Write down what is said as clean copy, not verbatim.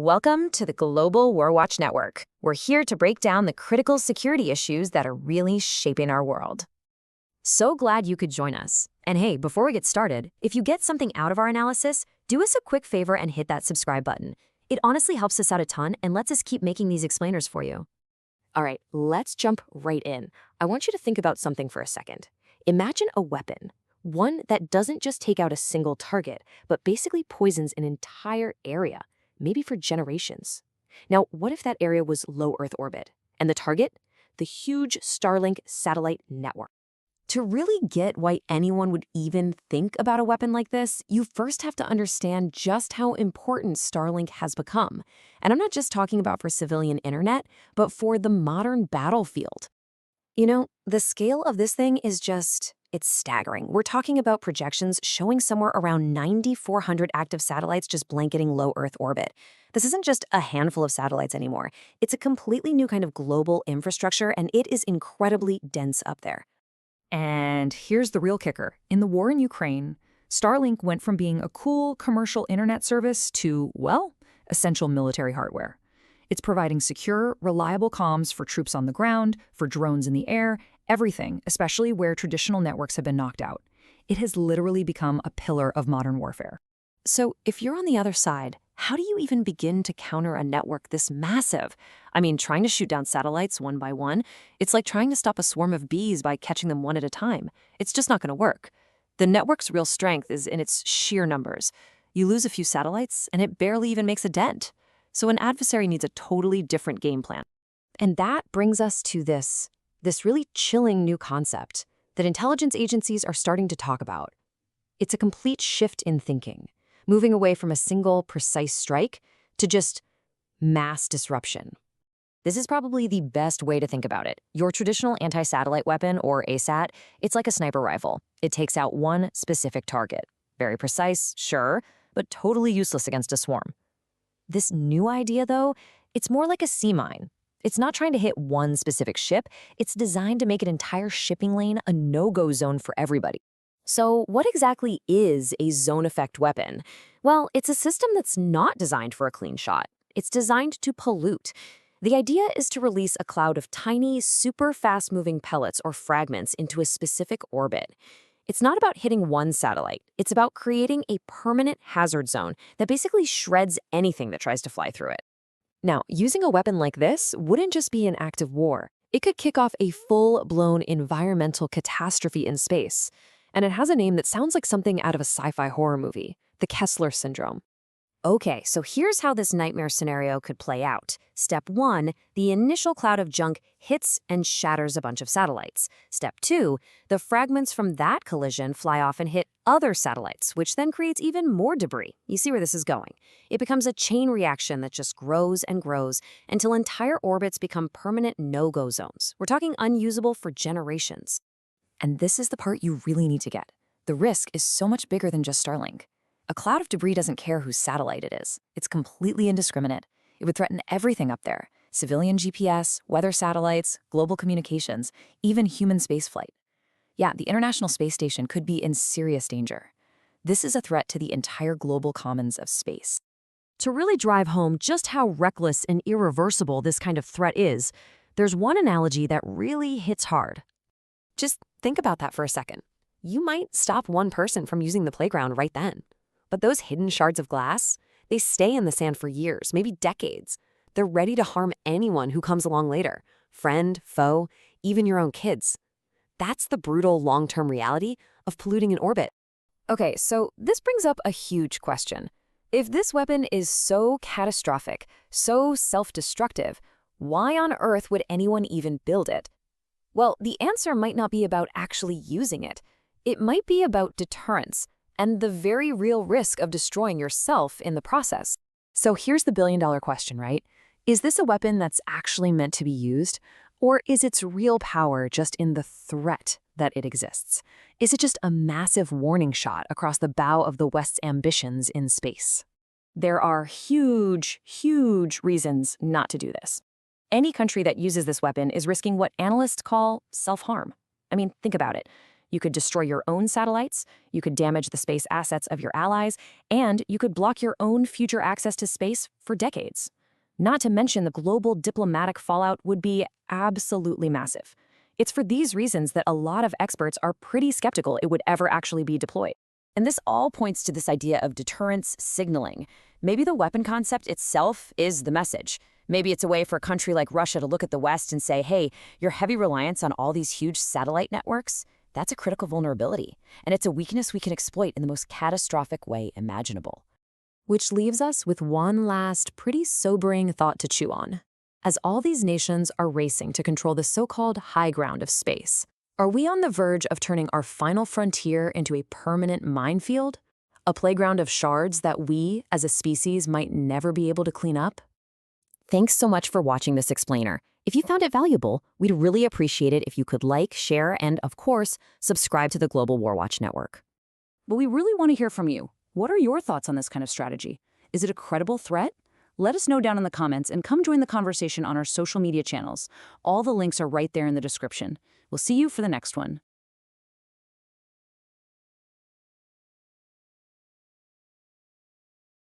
Welcome to the global WarWatch Network. We're here to break down the critical security issues that are really shaping our world. So glad you could join us. And hey, before we get started, if you get something out of our analysis, do us a quick favor and hit that subscribe button. It honestly helps us out a ton and lets us keep making these explainers for you. All right, let's jump right in. I want you to think about something for a second. Imagine a weapon, one that doesn't just take out a single target, but basically poisons an entire area, maybe for generations. Now, what if that area was low Earth orbit? And the target? The huge Starlink satellite network. To really get why anyone would even think about a weapon like this, you first have to understand just how important Starlink has become. And I'm not just talking about for civilian internet, but for the modern battlefield. You know, the scale of this thing is it's staggering. We're talking about projections showing somewhere around 9,400 active satellites just blanketing low Earth orbit. This isn't just a handful of satellites anymore. It's a completely new kind of global infrastructure, and it is incredibly dense up there. And here's the real kicker. In the war in Ukraine, Starlink went from being a cool commercial internet service to, well, essential military hardware. It's providing secure, reliable comms for troops on the ground, for drones in the air, everything, especially where traditional networks have been knocked out. It has literally become a pillar of modern warfare. So if you're on the other side, how do you even begin to counter a network this massive? I mean, trying to shoot down satellites one by one, it's like trying to stop a swarm of bees by catching them one at a time. It's just not going to work. The network's real strength is in its sheer numbers. You lose a few satellites, and it barely even makes a dent. So an adversary needs a totally different game plan. And that brings us to this really chilling new concept that intelligence agencies are starting to talk about. It's a complete shift in thinking, moving away from a single, precise strike to just mass disruption. This is probably the best way to think about it. Your traditional anti-satellite weapon, or ASAT, it's like a sniper rifle. It takes out one specific target. Very precise, sure, but totally useless against a swarm. This new idea, though, it's more like a sea mine. It's not trying to hit one specific ship. It's designed to make an entire shipping lane a no-go zone for everybody. So what exactly is a zone effect weapon? Well, it's a system that's not designed for a clean shot. It's designed to pollute. The idea is to release a cloud of tiny, super fast-moving pellets or fragments into a specific orbit. It's not about hitting one satellite. It's about creating a permanent hazard zone that basically shreds anything that tries to fly through it. Now, using a weapon like this wouldn't just be an act of war. It could kick off a full-blown environmental catastrophe in space. And it has a name that sounds like something out of a sci-fi horror movie, the Kessler Syndrome. Okay, so here's how this nightmare scenario could play out. Step 1, the initial cloud of junk hits and shatters a bunch of satellites. Step 2, the fragments from that collision fly off and hit other satellites, which then creates even more debris. You see where this is going. It becomes a chain reaction that just grows and grows until entire orbits become permanent no-go zones. We're talking unusable for generations. And this is the part you really need to get. The risk is so much bigger than just Starlink. A cloud of debris doesn't care whose satellite it is. It's completely indiscriminate. It would threaten everything up there: civilian GPS, weather satellites, global communications, even human spaceflight. Yeah, the International Space Station could be in serious danger. This is a threat to the entire global commons of space. To really drive home just how reckless and irreversible this kind of threat is, there's one analogy that really hits hard. Just think about that for a second. You might stop one person from using the playground right then. But those hidden shards of glass, they stay in the sand for years, maybe decades. They're ready to harm anyone who comes along later. Friend, foe, even your own kids. That's the brutal long-term reality of polluting an orbit. Okay, so this brings up a huge question. If this weapon is so catastrophic, so self-destructive, why on earth would anyone even build it? Well, the answer might not be about actually using it. It might be about deterrence and the very real risk of destroying yourself in the process. So here's the billion-dollar question, right? Is this a weapon that's actually meant to be used? Or is its real power just in the threat that it exists? Is it just a massive warning shot across the bow of the West's ambitions in space? There are huge, huge reasons not to do this. Any country that uses this weapon is risking what analysts call self-harm. I mean, think about it. You could destroy your own satellites, you could damage the space assets of your allies, and you could block your own future access to space for decades. Not to mention the global diplomatic fallout would be absolutely massive. It's for these reasons that a lot of experts are pretty skeptical it would ever actually be deployed. And this all points to this idea of deterrence signaling. Maybe the weapon concept itself is the message. Maybe it's a way for a country like Russia to look at the West and say, hey, your heavy reliance on all these huge satellite networks, that's a critical vulnerability. And it's a weakness we can exploit in the most catastrophic way imaginable. Which leaves us with one last pretty sobering thought to chew on. As all these nations are racing to control the so-called high ground of space, are we on the verge of turning our final frontier into a permanent minefield? A playground of shards that we, as a species, might never be able to clean up? Thanks so much for watching this explainer. If you found it valuable, we'd really appreciate it if you could like, share, and, of course, subscribe to the Global WarWatch Network. But we really want to hear from you. What are your thoughts on this kind of strategy? Is it a credible threat? Let us know down in the comments and come join the conversation on our social media channels. All the links are right there in the description. We'll see you for the next one.